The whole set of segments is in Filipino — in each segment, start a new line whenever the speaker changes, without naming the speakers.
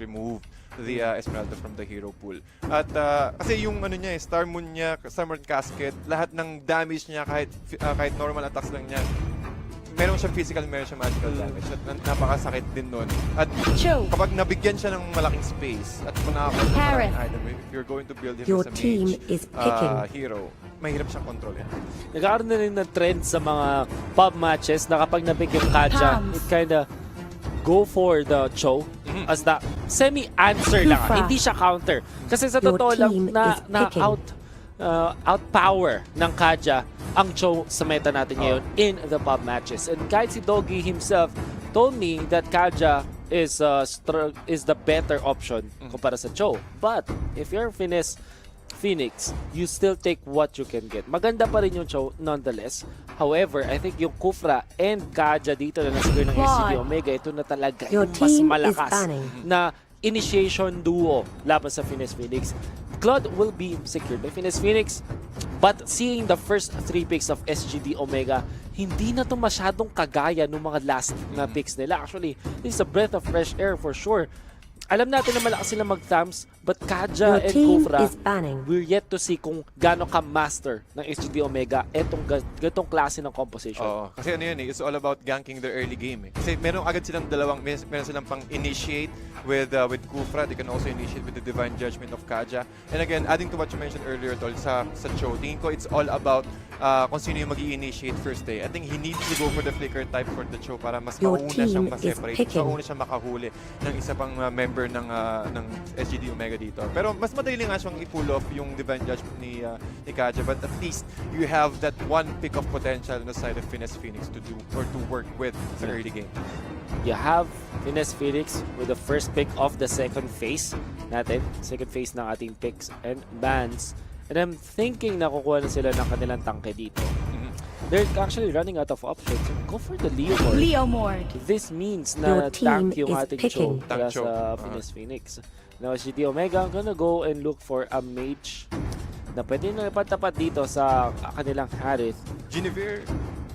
remove the Esmeralda from the hero pool. At kasi yung ano niya, Star Moon niya, Star Moon Casket, lahat ng damage niya kahit normal attacks lang niya, meron siyang physical, meron siyang magical damage. At napakasakit din nun. At kapag nabigyan siya ng malaking space at kung nakakaroon ng item, if you're going to build him as a mage hero, mahirap siyang kontrolin.
Nagkakaroon na rin ng trend sa mga pub matches na kapag nabig yung Kaja, it kinda go for the Cho as the semi-answer lang. Hindi siya counter. Kasi sa totoo lang na outpower ng Kaja ang Cho sa meta natin ngayon in the pub matches. And kahit si Doggy himself told me that Kaja is the better option kumpara sa Cho. But if you're Phoenix, you still take what you can get. Maganda pa rin yung Cho nonetheless. However, I think yung Kufra and Kaja dito na nasa ng SGD Omega, ito na talaga yung mas malakas na initiation duo laban sa Phoenix. Claude will be secured by Phoenix, but seeing the first 3 picks of SGD Omega, hindi na to masyadong kagaya ng mga last na picks nila. Actually, this is a breath of fresh air for sure. Alam natin na malakas sila mag-thumbs, but Kaja and Kufra, we're yet to see kung gaano ka-master ng SGD Omega etong ganitong klase ng composition.
Oo, kasi ano yun it's all about ganking the early game Kasi meron agad silang meron silang pang initiate with Kufra. They can also initiate with the Divine Judgment of Kaja. And again, adding to what you mentioned earlier, Tol, sa Cho, tingin ko it's all about kung sino yung mag-i-initiate first day. I think he needs to go for the flicker type for the Cho para mas mauna siyang ma-separate, mauna siyang makahuli ng isa pang member ng SGD Omega dito. Pero mas madali nga siyang i-pull off yung Divine Judgment ni Kaja, but at least you have that one pick of potential on the side of Finesse Phoenix to do or to work with sa early game.
You have Finesse Phoenix with the first pick of the second phase natin. Second phase ng ating picks and bans. And I'm thinking na kukuha na sila ng kanilang tangke dito. They're actually running out of options. So go for the Leomord. This means na tank yung ating Cho para sa Finesse Phoenix. Now, SGD Omega, I'm gonna go and look for a mage na pwede na ipatapat dito sa kanilang Harith.
Genevieve.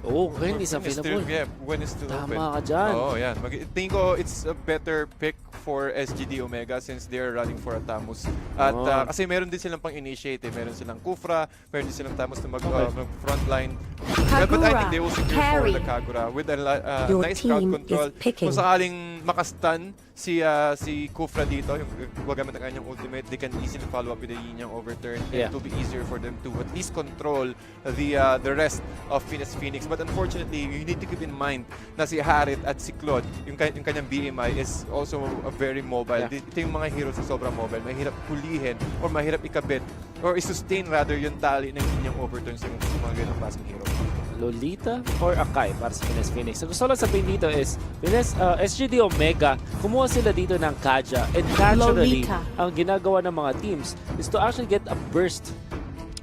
Oh, Gwen is available.
Gwen is still open.
Tama ka dyan.
Oo, yan. Tingin ko it's a better pick for SGD Omega since they're running for a Tamus. At kasi meron din silang pang-initiate. Meron silang Kufra, meron din silang Tamus na mag-frontline. But I think they will secure for the Kagura with a nice crowd control. Kung sakaling makastan si Kufra dito, yung wagamit ang kanyang ultimate, they can easily follow up with the Yin Yang overturn. And it will be easier for them to at least control the rest of Phoenix. But unfortunately, you need to keep in mind na si Harith at si Claude, yung kanyang BMI is also very mobile. Ito yung mga heroes na sobrang mobile. Mahirap pulihin or mahirap ikabit or i-sustain rather yung tali ng Yin Yang overturn sa mga ganong klaseng hero.
Lolita or Akai para sa Finesse Phoenix. So gusto lang sabihin dito is SGD Omega, kumuha sila dito ng Kaja, and naturally, ang ginagawa ng mga teams is to actually get a burst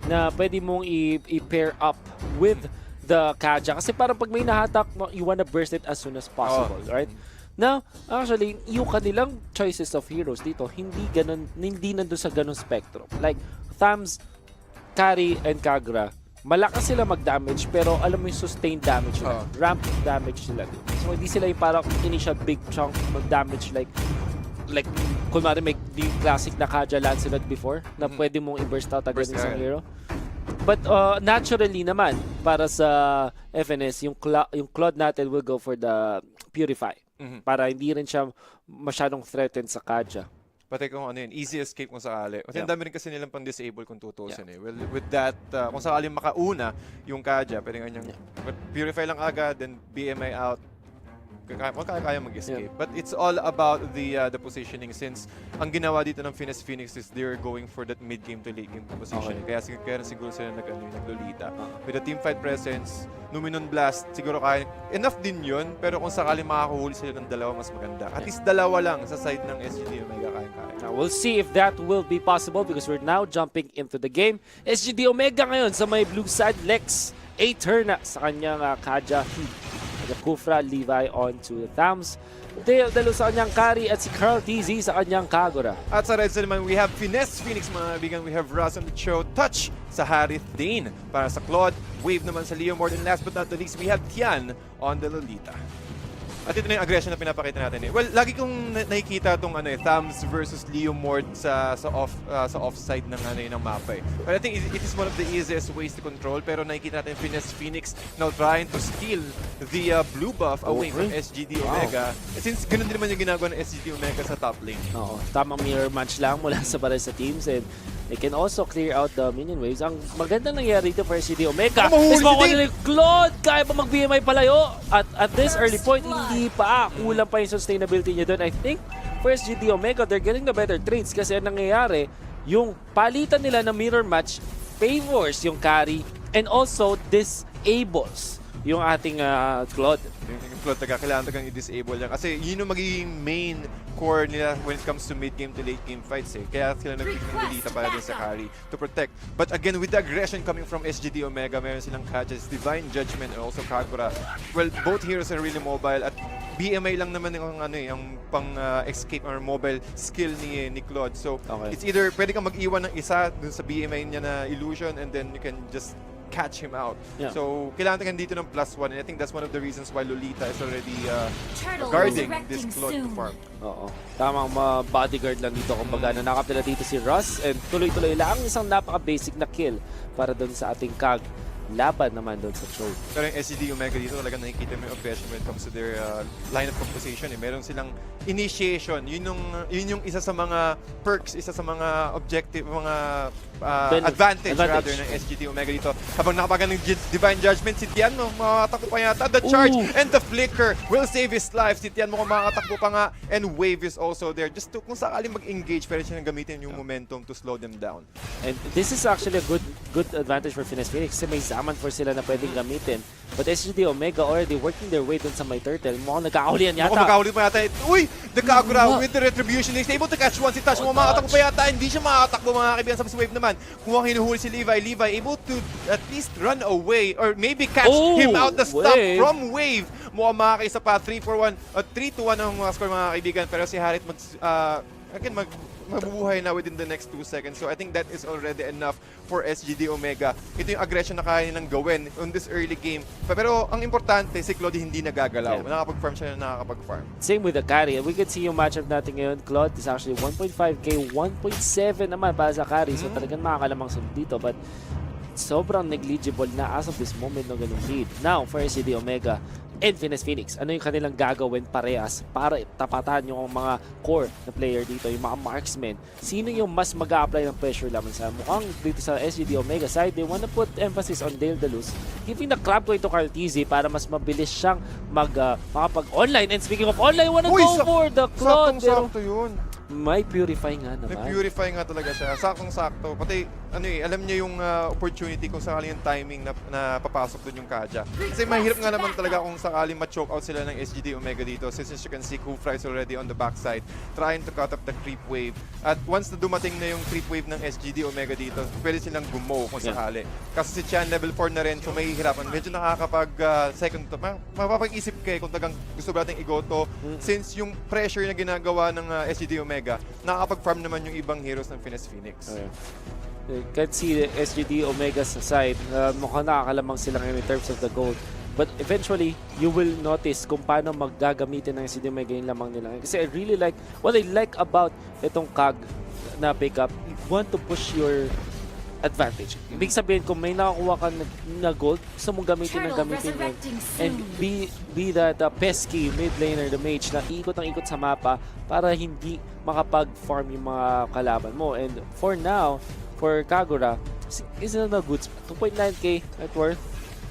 na pwede mong i-pair up with the Kaja. Kasi parang pag may nahatak, you wanna burst it as soon as possible, right? Now, actually, yung kanilang choices of heroes dito, hindi nandun sa ganun spectrum. Like, Thumbs, Kari, and Kagura, malakas sila mag-damage pero alam mo yung sustained damage sila. Ramp damage sila. So hindi sila yung parang initial big chunk mag-damage like kunwari may yung classic na Kaja Lancelot before na pwede mong i-burst out agad isang hero. But naturally naman para sa FNS yung Claude natin will go for the Purify para hindi rin siya masyadong threatened sa Kaja.
Pati kung ano yun, easy escape kung sakali. Kasi ang dami rin kasi nilang pang-disable kung tutusin Well, with that, kung sakali makauna yung Kaja, pwede nga niyang purify lang agad, then BMI out, kaya mag-escape. But it's all about the positioning since ang ginawa dito ng Finesse Phoenix is they're going for that mid-game to late game positioning. Kaya siguro sila naglolita. With the teamfight presence, Numinon Blast, siguro kaya. Enough din yun, pero kung sakaling makakahuli sila ng dalawa, mas maganda. At least dalawa lang sa side ng SGD Omega kaya.
Now, we'll see if that will be possible because we're now jumping into the game. SGD Omega ngayon sa may blue side. Lex, 8 turn na sa kanyang Kaja. The Kufra, Levi on to the Thumbs. Dalo sa kanyang Kari at si Carl TZ sa kanyang Kagura.
At sa red side naman, we have Finesse Phoenix mga kaibigan. We have Russ on the Cho, Touch sa Harith Dane. Para sa Claude, Wave naman sa Leomord. And last but not the least, we have Tian on the Lolita. At ito na yung aggression na pinapakita natin eh. Well, lagi kong nakikita itong Thumbs versus Leo Mord sa offside ng ng mapa eh. But I think it is one of the easiest ways to control, pero nakikita natin FNS Phoenix now trying to steal the blue buff away from SGD Omega. Since ganun din naman yung ginagawa ng SGD Omega sa top lane.
Oo, tamang mirror match lang mula sa para sa teams, and they can also clear out the minion waves. Ang maganda nangyari dito for SGD Omega is makuha nila yung Claude! Kaya pa mag-BMI palayo! At this early point, hindi pa. Kulang pa yung sustainability niya doon. I think for SGD Omega, they're getting the better trades kasi ang nangyayari, yung palitan nila ng mirror match favors yung carry and also disables yung ating Claude.
Yung Claude, kailangan tagang i-disable yan. Kasi yun yung magiging main core nila when it comes to mid-game to late-game fights eh. Kaya sila nag-pick ng Lolita para din sa carry to protect. But again, with the aggression coming from SGD Omega, meron silang catches, Divine Judgment, and also Kagura. Well, both heroes are really mobile at BMI lang naman yung yung pang-escape or mobile skill ni Claude. So, it's either pwede kang mag-iwan ng isa dun sa BMI niya na illusion and then you can just catch him out. Yeah. So, kailangan tayo dito ng +1 and I think that's one of the reasons why Lolita is already guarding this Claude to farm.
Oo. Tamang bodyguard lang dito. Kumbaga, nanakap nila dito si Russ and tuloy-tuloy lang isang napaka-basic na kill para doon sa ating Kag. Laban naman doon sa throw.
Pero yung SGD Omega dito talagang nakikita mo yung aggression when it comes to their line of composition. Eh. Meron silang initiation. Yun yung isa sa mga perks, isa sa mga objective, mga advantage rather ng SGD Omega dito. Habang nakapagan ng Divine Judgment, si Tian mo, makakatakbo pa yata. The charge and the flicker will save his life. Si Tian mo kung makakatakbo pa nga and Wave is also there. Just to, kung sakaling mag-engage, pero siya nang gamitin yung momentum to slow them down.
And this is actually a good advantage for FNS Phoenix kasi may zaman for sila na pwedeng gamitin. But SGD Omega already working their way dun sa may turtle. Mukhang nagkakahulihan yata.
Mukhang nagkakahuli pa yata. Uy! The Kagura with the retribution is able to catch one. Si Touch mo makakatakbo pa yata. Hindi siya makakatakbo mga kaibigan sa Wave naman. Kung ang hinuhuli si Levi able to at least run away or maybe catch him out the stop from Wave. Mukhang makakaisa pa. 3-4-1 3-1 ang mga score mga kaibigan. Pero si Harit mabubuhay na within the next 2 seconds. So I think that is already enough for SGD Omega. Ito yung aggression na kaya nilang gawin on this early game. Pero ang importante, si Claude hindi nagagalaw. Nakakapag-farm siya na nakakapag-farm.
Same with the carry. We can see yung matchup natin ngayon. Claude is actually 1.5k, 1.7 naman para sa carry. So talagang makakalamang sunod dito. But sobrang negligible na as of this moment ng ganung lead. Now, for SGD Omega and FNS Phoenix, ano yung kanilang gagawin parehas para tapatan yung mga core na player dito, yung mga marksmen? Sino yung mas mag-a-apply ng pressure lamang sa mukhang dito sa SGD Omega side? They wanna put emphasis on Dale Dalus, giving the crab to Carl TZ para mas mabilis siyang makapag-online. And speaking of online, wanna go for the Claude.
Saktong-sakto yun.
May purify nga naman.
May purify nga talaga siya. Saktong-sakto. Pati, alam niya yung opportunity kung sakaling yung timing na papasok dun yung Kaja. Kasi mahirap nga naman talaga kung sakaling ma-choke out sila ng SGD Omega dito. Since you can see, Kufra is already on the backside trying to cut up the creep wave. At once na dumating na yung creep wave ng SGD Omega dito, pwede silang gumo kung sakali. Kasi si Chan level 4 na rin, so may hirapan. Medyo nakakapag-second to. Mapapag-isip kayo kung tagang gusto ba natin i-go-to. Since yung pressure na ginagawa ng SGD Omega, nakakapag-farm naman yung ibang heroes ng FNS Phoenix.
Can't see the SGD Omega sa side. Mukhang nakakalamang sila ngayon in terms of the gold. But eventually, you will notice kung paano maggagamitin ng SGD Omega yung lamang nila. Kasi I really like, what I like about itong Kag na pickup, you want to push your advantage. Ibig sabihin, kung may nakakuha ka na gold, gusto mong gamitin yun. And be that pesky mid laner, the mage, na ikot ang ikot sa mapa para hindi makapag-farm yung mga kalaban mo. And for now, for Kagura, is it a good spot? 2.9k net worth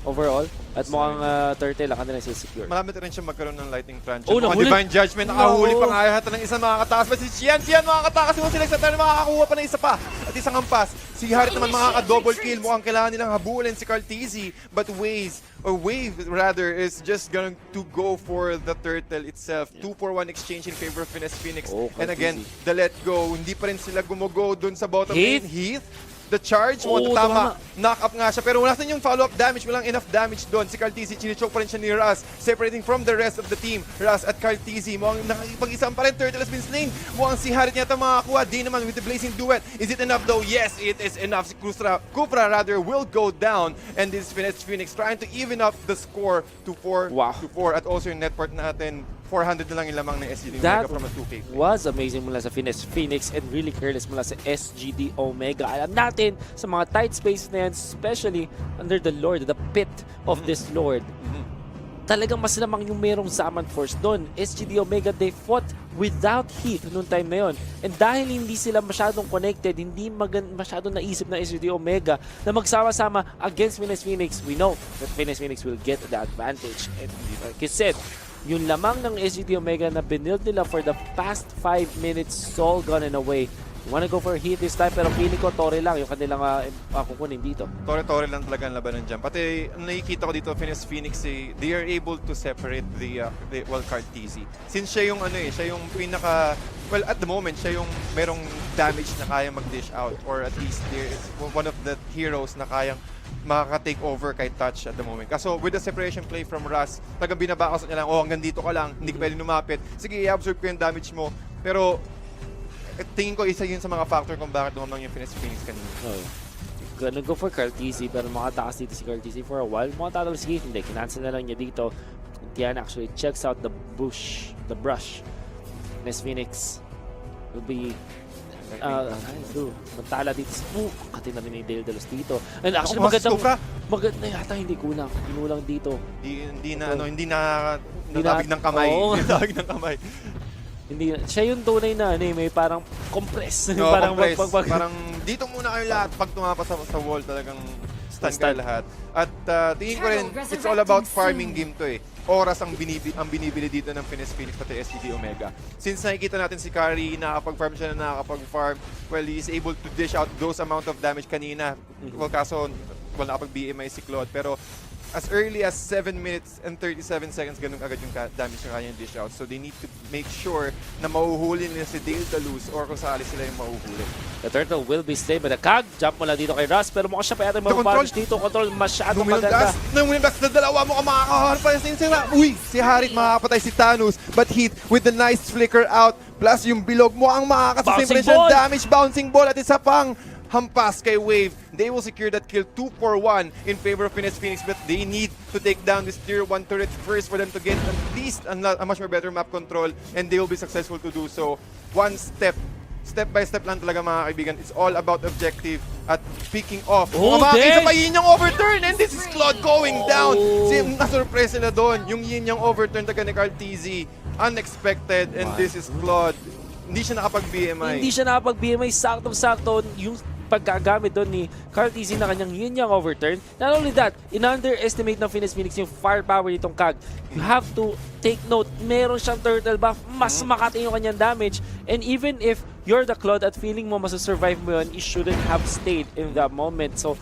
overall. At mukhang turtle lang kanila secure.
Marami rin siya magkaroon ng lightning franchise. Divine Judgment, nakahuli pa nga yata ng isang makakatakas. But si Xian makakatakas yung sila sa turn, makakakuha pa ng isa pa. At isang hampas. Si Harit naman makaka-double kill. Mukhang kailangan nilang habulin si Carl TZ. But Wave rather is just going to go for the turtle itself. 2-4-1 exchange in favor of FNS Phoenix. And again, the let go. Hindi pa rin sila gumugo dun sa bottom lane. Heath. the charge.
Oo,
Tama. Knock up nga siya. Pero wala sa yung follow-up damage. Walang enough damage doon. Si Cartesi, chinichoke pa rin siya ni Raz. Separating from the rest of the team. Raz at Cartesi. Mukhang nakikipag-isang pa rin. Turtle has been slain. Mukhang si Harit niya ito makakuha. Di naman with the Blazing Duet. Is it enough though? Yes, it is enough. Si Kupra rather will go down. And this is Phoenix trying to even up the score to 4 to 4. At also yung net part natin, 400 na lang yung lamang ng SGD Omega from a 2K.
Was amazing mula sa Phoenix and really careless mula sa SGD Omega. Alam natin sa mga tight spaces na yan, especially under the Lord, the pit of this Lord. Talagang mas lamang yung merong Zaman Force doon. SGD Omega, they fought without heat noong time na yon. And dahil hindi sila masyadong connected, hindi masyadong naisip ng SGD Omega na magsama-sama against Phoenix, we know that Phoenix will get the advantage. And like you said, yung lamang ng SGD Omega na binild nila for the past 5 minutes, all gone and away. You wanna go for a hit this time, pero feeling ko Torre lang yung kanilang kukunin dito.
Torre lang talaga ang labanan dyan. Pati nakikita ko dito, Phoenix, they are able to separate the Cartesi. Since siya yung siya yung pinaka, well, at the moment, siya yung merong damage na kaya mag-dish out, or at least there is one of the heroes na kayang makaka-take over kay Touch at the moment. Kaso with the separation play from Raz, talagang binabakas niya lang, hanggang dito ka lang, hindi ka pwede lumapit. Sige, i-absorb ko yung damage mo. Pero tingin ko isa yun sa mga factor kung bakit dumamang yung Phoenix kanina.
Gonna go for Cartesi, pero makatakas dito si Cartesi for a while. Makatatalo si Keith, hindi. Kinansel na lang niya dito. Tian actually checks out the brush. Phoenix will be Mantala dito sa katin na rin yung Daedalus dito. And actually maganda yata hindi kulang. Kinulang dito.
Hindi na natabig ng kamay. Natabig ng kamay.
Hindi, siya yung tunay na may parang compress.
No, parang dito muna kayo lahat pag tumapas sa wall talagang stun kayo lahat. At tingin ko rin, it's all about farming game to Oras ang binibili dito ng Phoenix pati SGD Omega. Since nakikita natin si Kari, nakakapag-farm siya na nakakapag-farm, well, he is able to dish out those amount of damage kanina. Well, kaso, nakapag-BMI si Claude. Pero as early as 7 minutes and 37 seconds, ganun agad yung damage na kanyang dish out. So they need to make sure na mahuhuli nila si Daedalus or kung sakali sila yung mahuhuli.
The turtle will be stayed by the Kag. Jump mula dito kay Russ, pero mukhang siya pa yata mag-punch dito. Control masyadong maganda.
Nung Winback na dalawa mo ka makakaharap pa yung sira. Uy, si Harit makakapatay si Thanos. But Heat with the nice flicker out. Plus yung bilog mo ang makakasasame rin damage. Bouncing ball at isa pang hampas kay Wave. They will secure that kill 2 for 1 in favor of Phoenix, but they need to take down this tier 1 turret first for them to get at least a much more better map control, and they will be successful to do so. One step by step lang talaga mga kaibigan. It's all about objective at picking off. Makakita pa yin yung overturn, and this is Claude going down. Nasurpresa na doon. Yung yin yung overturn taga ni Cartesi. Unexpected, and this is Claude. Hindi siya nakapag-BMI. Saktong-sakto yung pagkagamit doon ni Cartesi na kanyang yin yang overturn. Not only that, in-underestimate ng Phoenix yung firepower nitong Kag. You have to take note, meron siyang turtle buff, mas makati yung kanyang damage. And even if you're the Claude at feeling mo masasurvive mo yun, you shouldn't have stayed in that moment. So,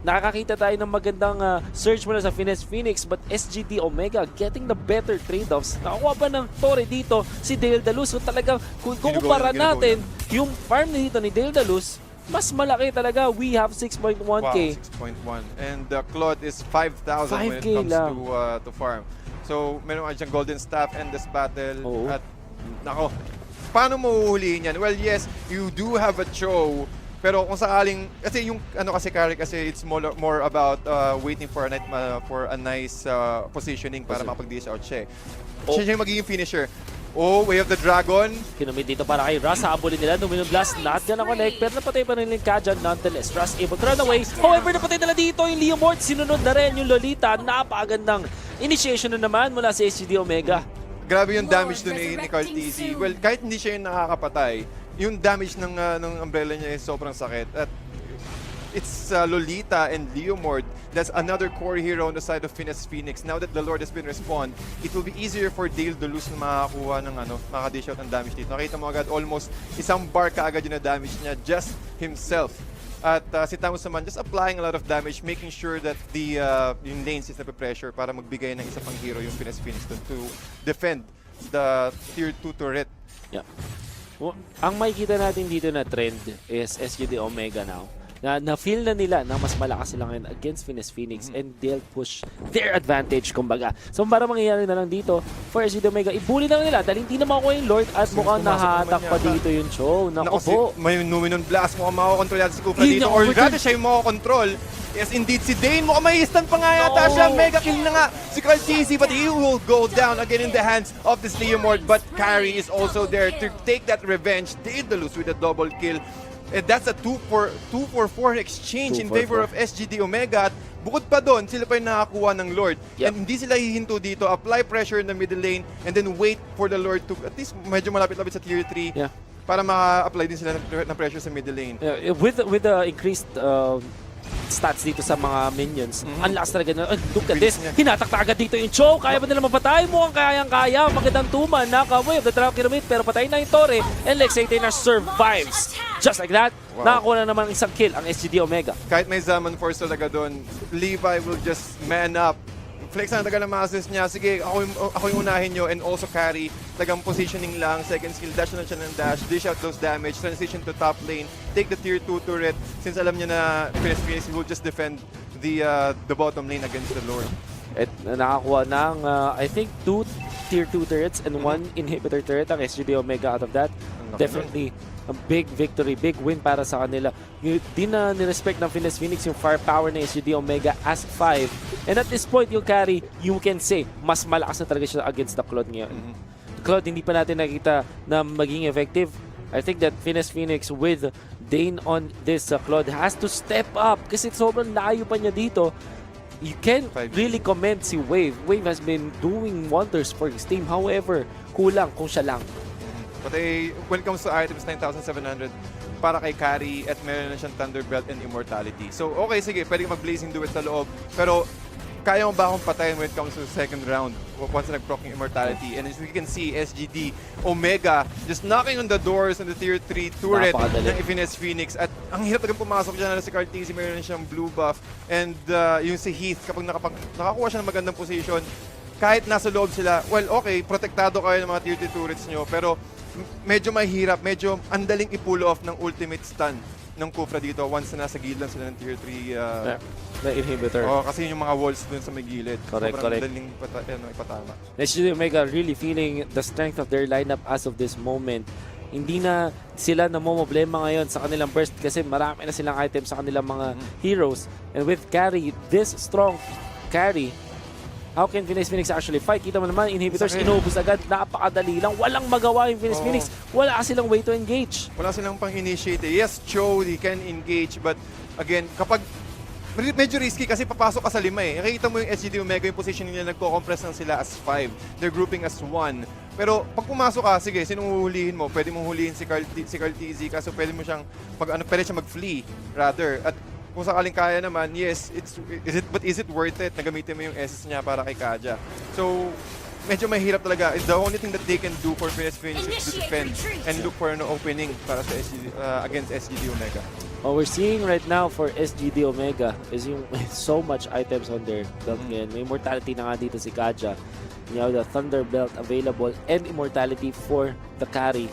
nakakakita tayo ng magandang surge muna sa Phoenix, but SGD Omega getting the better trade-offs. Nakakuha ba ng Torre dito si Daedalus? So talagang kung kumpara natin yung farm dito ni Daedalus, mas malaki talaga. We have 6.1k. Wow, 6.1. And Claude is 5,000 when it comes to farm. So, meron nga diyang golden staff and this battle. At, nako, paano mo uhulihin yan? Well, yes, you do have a throw. Pero kung sakaling, kasi yung kasi Kari, kasi it's more about waiting for a nice positioning para makapag-dish out siya. Siya yung magiging finisher. Way of the Dragon.
Kinumit dito para kay Russ. Haabulin nila. Domino Blast not gonna connect. Pero napatay pa rin yung Kajan. Nonetheless, Russ able to run away. However, napatay nila dito yung Leomord. Sinunod na rin yung Lolita. Napakagandang initiation na naman mula sa SGD Omega.
Grabe yung damage doon ni Cartesi. Well, kahit hindi siya yung nakakapatay, yung damage ng umbrella niya is sobrang sakit. At it's Lolita and Leomord. That's another core hero on the side of Phoenix. Now that the Lord has been respawned, it will be easier for Daedalus na makakuha ng makadish out ng damage dito. Nakita mo agad, almost isang bar ka agad yung na-damage niya, just himself. At si Thanos naman, just applying a lot of damage, making sure that yung lanes is nape-pressure para magbigay ng isa pang hero yung Phoenix to defend the tier 2 turret.
Yeah. Well, ang makikita natin dito na trend is SGD Omega now. na-feel na nila na mas malakas sila ngayon against FNS Phoenix and they'll push their advantage, kumbaga. So para mangyayari na lang dito for SGD Omega, ibuli na lang nila dahil hindi na makukuha yung Lord at mukhang nahatak pa dito yung Cho. Naku po.
May Numenon Blast, mukhang makakontrol yata si Kufra dito. Or rather siya yung makakontrol. Yes, indeed, si Dane, mukhang may stun pa nga yata siya. Mega kill na nga si Carl TC, but he will go down again in the hands of this Leomord. But Carry is also there to take that revenge. Did the lose with a double kill. And that's a 2-4-4 exchange in favor of SGD Omega. At bukod pa doon, sila pa yung nakakuha ng Lord. And hindi sila hihinto dito. Apply pressure in the middle lane and then wait for the Lord to at least medyo malapit-lapit sa tier 3 para maka-apply din sila ng pressure sa middle lane.
With the increased stats dito sa mga minions, ang lakas talaga na, look at this, hinatak agad dito yung Cho, kaya ba nila mapatay? Mukhang kayang-kaya, magandang tuman, naka-wave, the trap pyramid, pero patay na yung Torre, and Lex 18 survives. Just like that, nakakuha na naman isang kill ang SGD Omega.
Kahit may Zaman Force talaga doon, Levi will just man up. Flex na talaga ng masses niya. Sige, ako yung unahin nyo and also Carry. Tagang positioning lang. Second skill, dash na siya ng dash. Dish out those damage. Transition to top lane. Take the tier 2 turret. Since alam niya na FNS will just defend the bottom lane against the Lord.
At nakakuha ng, I think, 2 tier 2 turrets and 1 inhibitor turret ang SGD Omega out of that. Definitely a big victory, big win para sa kanila. Di na nirespect ng FNS Phoenix yung firepower ng SGD Omega as 5. And at this point, yung Carry, you can say, mas malakas na talaga siya against the Claude ngayon. Claude, hindi pa natin nakita na maging effective. I think that FNS Phoenix with Dane on this Claude has to step up kasi sobrang layo pa niya dito. You can really commend si Wave. Wave has been doing wonders for his team. However, kulang kung siya lang.
But when it comes to items, 9,700 para kay Carry at meron na siyang Thunderbelt and Immortality. So, okay, sige, pwede ka mag-Blazing Duet sa loob. Pero, kaya mo ba akong patayin when it comes to the second round once nag-proc yung Immortality? And as we can see, SGD Omega just knocking on the doors on the tier 3 turret ng FNS Phoenix. At ang hirap talagang pumasok dyan na si Carl TC, meron na siyang blue buff. And yung si Heath, kapag nakakuha siya ng magandang position, kahit nasa loob sila, well, okay, protektado kayo ng mga tier 2 turrets nyo, pero medyo mahirap, medyo andaling i-pull off ng ultimate stun ng Kufra dito once na nasa gilid lang sila ng tier 3
na inhibitor.
Kasi yung mga walls dun sa may gilid.
Correct.
Andaling ipatama.
SGD Omega really feeling the strength of their lineup as of this moment. Hindi na sila namomblema ngayon sa kanilang burst kasi marami na silang items sa kanilang mga heroes. And with Carry, this strong Carry, how can FNS Phoenix actually fight? Kita mo naman, inhibitors inubos agad, napakadali lang. Walang magawa yung FNS Phoenix. Wala silang way to engage.
Wala silang pang-initiate. Yes, Cho, he can engage. But again, kapag medyo risky kasi papasok ka sa 5 eh. Nakikita mo yung SGD Omega, yung position nila, nagko-compress lang sila as 5. They're grouping as 1. Pero pag pumasok ka, sige, sinong huhulihin mo? Pwede mong hulihin si Carl TZ kasi pwede mo siyang, pwede siya mag-flee rather. At kung sakaling kaya naman, yes, but is it worth it na gamitin mo yung SS niya para kay Kaja? So, medyo mahirap talaga. The only thing that they can do for FNS Phoenix is to defend and look for an opening para sa against SGD Omega.
What we're seeing right now for SGD Omega is yung so much items on their belt ngayon. May immortality na nga dito si Kaja. You have the Thunder Belt available and immortality for the Carry.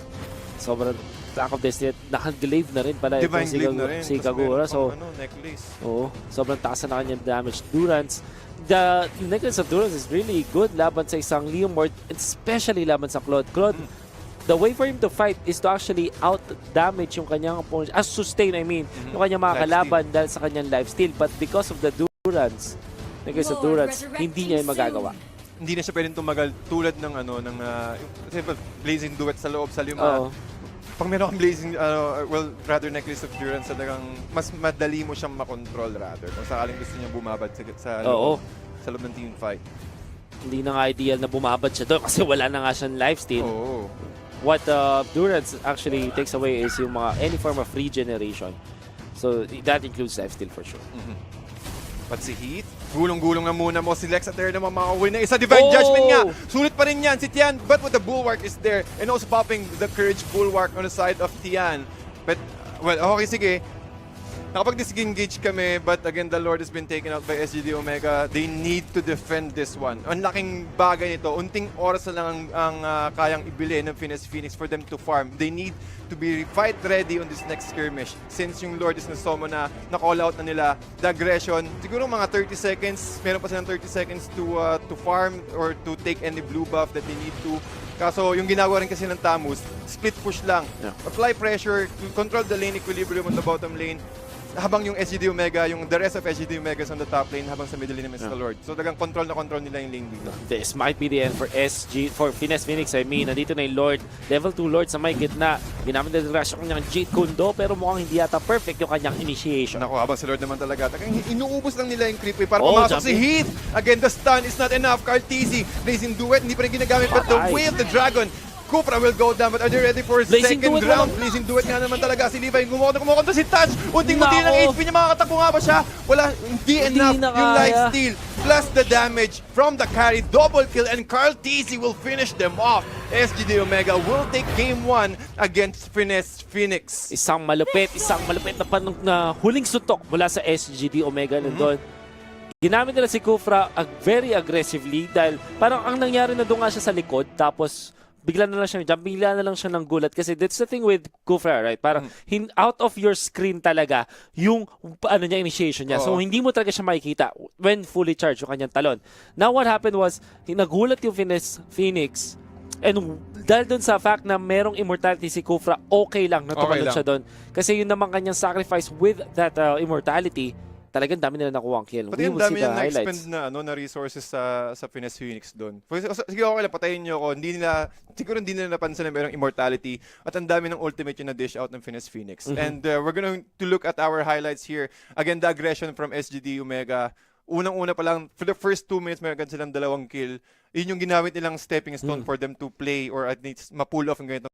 Sobrang lack of this yet, naka-glaive na rin pala
Divine Glaive na rin.
si Kagura. So,
necklace.
Oo, sobrang taas na kanyang damage. Durance, the necklace of Durance is really good laban sa isang Leomord, especially laban sa Claude. Claude, the way for him to fight is to actually out-damage yung kanyang opponent, sustain, I mean, yung kanyang mga kalaban dahil sa kanyang lifesteal. But because of the Durance, necklace of Durance, hindi niya yung magagawa.
Hindi na siya pwedeng tumagal tulad ng kasi Blazing Duet sa loob sa 5. Pag meron kang Blazing, rather necklace of Durance, talagang mas madali mo siyang makontrol rather. Kung sakaling gusto niya bumabad sa loob ng team fight.
Hindi na nga ideal na bumabad siya doon kasi wala na nga siyang lifesteal. What Durance actually takes away is yung any form of regeneration. So that includes lifesteal for sure.
But si Heath, gulong-gulong na muna mo. Si Lexater naman makauwi na isa. Divine Judgment nga. Sulit pa rin yan si Tian. But with the Bulwark is there. And also popping the Courage Bulwark on the side of Tian. But, well, okay, sige. nakapag-disengage kami, but again, the Lord has been taken out by SGD Omega. They need to defend this one. Ang laking bagay nito, unting oras na lang ang kayang ibili ng FNS Phoenix for them to farm. They need to be fight ready on this next skirmish. Since yung Lord is na-summon na-call out na nila, the aggression, siguro mga 30 seconds, meron pa silang 30 seconds to farm or to take any blue buff that they need to. Kaso yung ginagawa rin kasi ng Tamus, split push lang.
Yeah.
Apply pressure, control the lane equilibrium on the bottom lane. Habang yung SGD Omega, yung the rest of SGD Omegas on the top lane, habang sa middle lane naman sa Lord. So dagang control na control nila yung lane dito.
This might be the end for for FNS Phoenix. I mean, nandito na yung Lord. Level 2 Lord sa may gitna. Ginamit na rush yung kanyang Jade Kundo, pero mukhang hindi yata perfect yung kanyang initiation.
Nako, habang sa Lord naman talaga. Inuubos lang nila yung creepy para pumasok si Heath. Again, the stun is not enough. Carl TZ, Blazing Duet, hindi pa rin ginagamit. But the way of the Dragon, Kufra will go down, but are they ready for
Blazing
second
Duet
round? Blazing Duet nga naman talaga. Si Levi, kumukonto si Touch. Unting-unti ng HP niya, makakatakbo nga ba siya? Wala, hindi enough yung life steal. Plus the damage from the carry. Double kill, and Carl TZ will finish them off. SGD Omega will take game 1 against FNS Phoenix.
Isang malupit na huling sutok mula sa SGD Omega nandun. Ginamit nila si Kufra very aggressively dahil parang ang nangyari na doon nga siya sa likod tapos bigla na lang siya jump, bigla na lang siya ng gulat kasi that's the thing with Kufra, right? Parang out of your screen talaga yung initiation niya. So hindi mo talaga siya makikita when fully charged yung kanyang talon. Now what happened was nagulat yung Phoenix and dahil dun sa fact na merong immortality si Kufra, okay lang na tumalon siya doon. Kasi yun naman kanyang sacrifice with that immortality, talagang dami nila nakuha ang kill.
Pati yung dami yung na-expend na resources sa FNS Phoenix doon. Sige, okay lang, patayin nyo ako. Siguro hindi nila napansin na mayroong immortality at ang dami ng ultimate yung na-dish out ng FNS Phoenix. And we're going to look at our highlights here. Again, the aggression from SGD Omega. Unang-una pa lang, for the first 2 minutes, meron silang 2 kill. Yun yung ginamit nilang stepping stone for them to play or at least ma-pull off ang ganitong